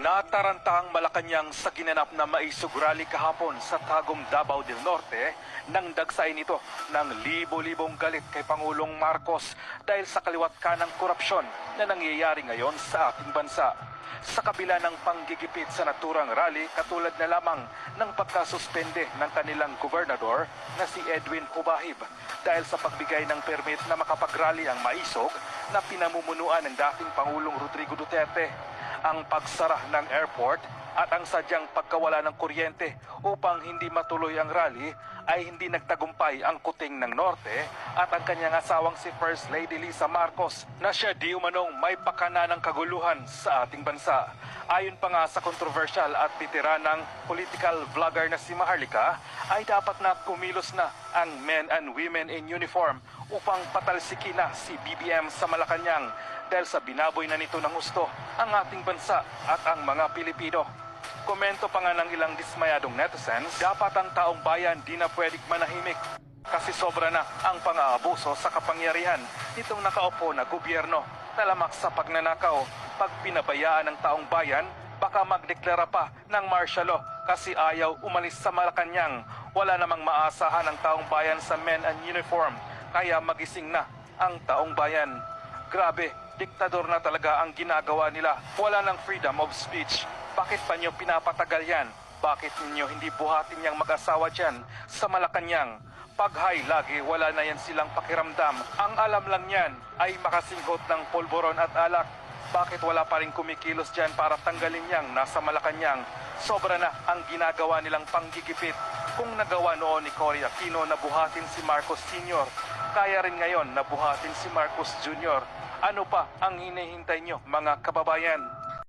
Nataranta ang Malacanang sa ginanap na maisog rally kahapon sa Tagum, Davao del Norte nang dagsain ito ng libo-libong galit kay Pangulong Marcos dahil sa kaliwat kanang korupsyon na nangyayari ngayon sa ating bansa. Sa kabila ng panggigipit sa naturang rally, katulad na lamang ng pagkasuspende ng kanilang gobernador na si Edwin Cubahib dahil sa pagbigay ng permit na makapag-rally ang maisog na pinamumunuan ng dating Pangulong Rodrigo Duterte, ang pagsara ng airport at ang sadyang pagkawala ng kuryente upang hindi matuloy ang rally ay hindi nagtagumpay ang kuting ng Norte at ang kanyang asawang si First Lady Lisa Marcos na siya di umanong may pakana ng kaguluhan sa ating bansa. Ayon pa nga sa controversial at veteranang political vlogger na si Maharlika, ay dapat na kumilos na ang men and women in uniform upang patalsikin na si BBM sa Malacanang dahil sa binaboy na nito ng gusto ang ating bansa at ang mga Pilipino. Komento pa nga ng ilang dismayadong netizens, dapat ang taong bayan di na pwedeng manahimik kasi sobra na ang pang-aabuso sa kapangyarihan nitong nakaupo na gobyerno. Talamak sa pagnanakaw, pag pinabayaan ng taong bayan, baka magdeklara pa ng martial law kasi ayaw umalis sa Malacanang. Wala namang maasahan ang taong bayan sa men and uniform, kaya magising na ang taong bayan. Grabe, diktador na talaga ang ginagawa nila. Wala ng freedom of speech. Bakit pa niyo pinapatagal yan? Bakit niyo hindi buhatin niyang mag-asawa dyan sa Malacanang? Pag-high lagi, wala na yan silang pakiramdam. Ang alam lang yan ay makasinghot ng polboron at alak. Bakit wala pa rin kumikilos dyan para tanggalin niyang nasa Malacanang? Sobra na ang ginagawa nilang panggigipit. Kung nagawa noon ni Cory Aquino na buhatin si Marcos Sr., kaya rin ngayon na buhatin si Marcos Jr. Ano pa ang hinihintay nyo mga kababayan?